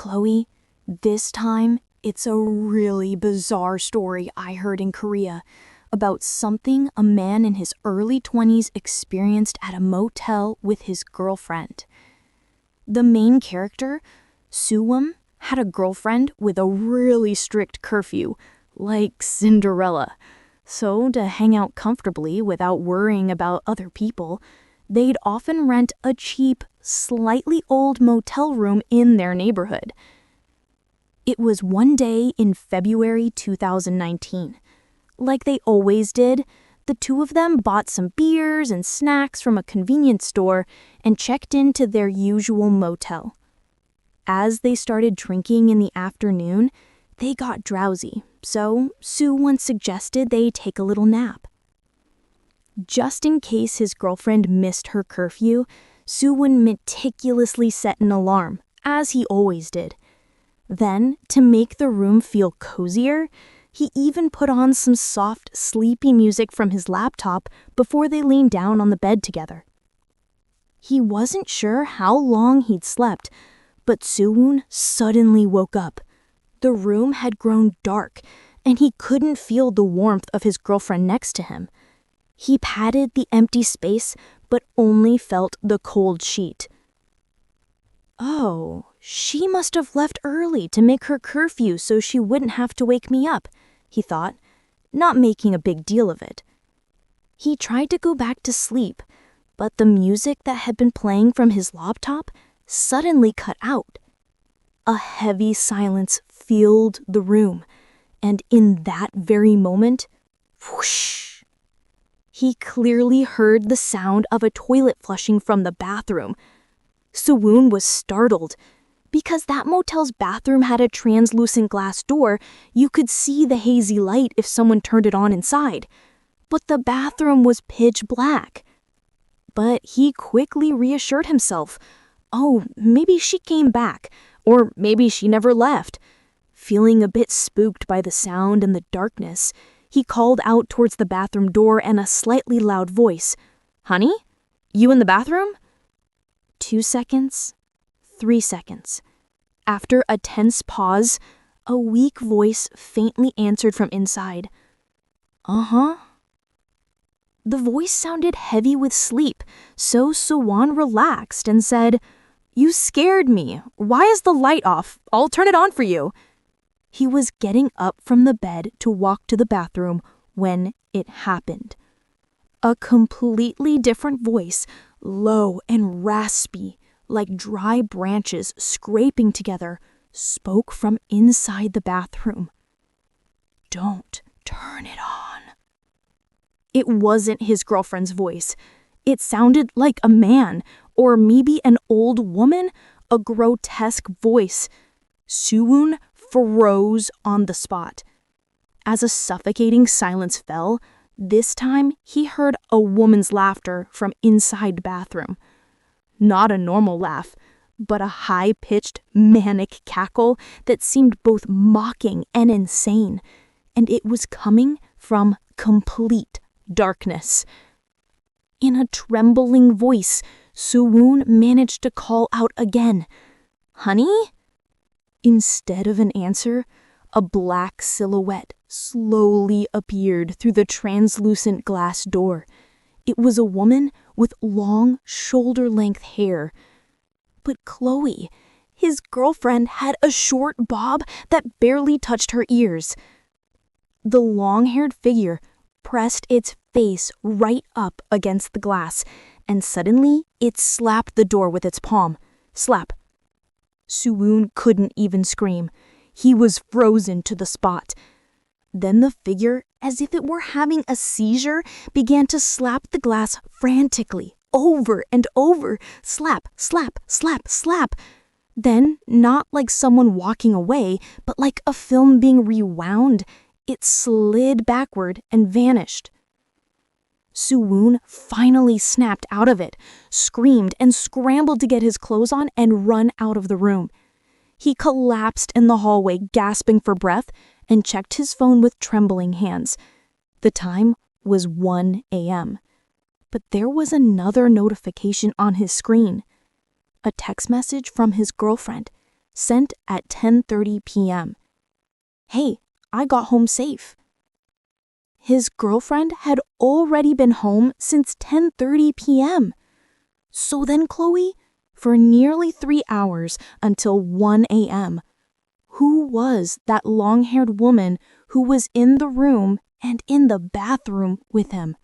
Chloe, this time it's a really bizarre story I heard in Korea about something a man in his early 20s experienced at a motel with his girlfriend. The main character, Su-woon, had a girlfriend with a really strict curfew, like Cinderella. So to hang out comfortably without worrying about other people, they'd often rent a cheap, slightly old motel room in their neighborhood. It was one day in February 2019. Like they always did, the two of them bought some beers and snacks from a convenience store and checked into their usual motel. As they started drinking in the afternoon, they got drowsy, so Su-woon suggested they take a little nap. Just in case his girlfriend missed her curfew, Su-woon meticulously set an alarm, as he always did. Then, to make the room feel cozier, he even put on some soft, sleepy music from his laptop before they leaned down on the bed together. He wasn't sure how long he'd slept, but Su-woon suddenly woke up. The room had grown dark, and he couldn't feel the warmth of his girlfriend next to him. He patted the empty space, but only felt the cold sheet. Oh, she must have left early to make her curfew so she wouldn't have to wake me up, he thought, not making a big deal of it. He tried to go back to sleep, but the music that had been playing from his laptop suddenly cut out. A heavy silence filled the room, and in that very moment, whoosh, he clearly heard the sound of a toilet flushing from the bathroom. Su-woon was startled. Because that motel's bathroom had a translucent glass door, you could see the hazy light if someone turned it on inside. But the bathroom was pitch black. But he quickly reassured himself. Oh, maybe she came back, or maybe she never left. Feeling a bit spooked by the sound and the darkness, he called out towards the bathroom door in a slightly loud voice. "Honey? You in the bathroom?" 2 seconds. 3 seconds. After a tense pause, a weak voice faintly answered from inside. "Uh-huh." The voice sounded heavy with sleep, so Su-woon relaxed and said, "You scared me. Why is the light off? I'll turn it on for you." He was getting up from the bed to walk to the bathroom when it happened. A completely different voice, low and raspy, like dry branches scraping together, spoke from inside the bathroom. "Don't turn it on." It wasn't his girlfriend's voice. It sounded like a man, or maybe an old woman, a grotesque voice. Su-woon froze on the spot. As a suffocating silence fell, this time he heard a woman's laughter from inside the bathroom. Not a normal laugh, but a high-pitched, manic cackle that seemed both mocking and insane, and it was coming from complete darkness. In a trembling voice, Su-woon managed to call out again, "Honey?" Instead of an answer, a black silhouette slowly appeared through the translucent glass door. It was a woman with long, shoulder-length hair. But Chloe, his girlfriend, had a short bob that barely touched her ears. The long-haired figure pressed its face right up against the glass, and suddenly it slapped the door with its palm. Slap. Su-woon couldn't even scream. He was frozen to the spot. Then the figure, as if it were having a seizure, began to slap the glass frantically, over and over. Slap, slap, slap, slap. Then, not like someone walking away, but like a film being rewound, it slid backward and vanished. Su-woon finally snapped out of it, screamed and scrambled to get his clothes on and run out of the room. He collapsed in the hallway, gasping for breath, and checked his phone with trembling hands. The time was 1 a.m. But there was another notification on his screen. A text message from his girlfriend. sent at 10:30 p.m. Hey, I got home safe. His girlfriend had already been home since 10:30 p.m. So then, Chloe, for nearly 3 hours until 1 a.m., who was that long-haired woman who was in the room and in the bathroom with him?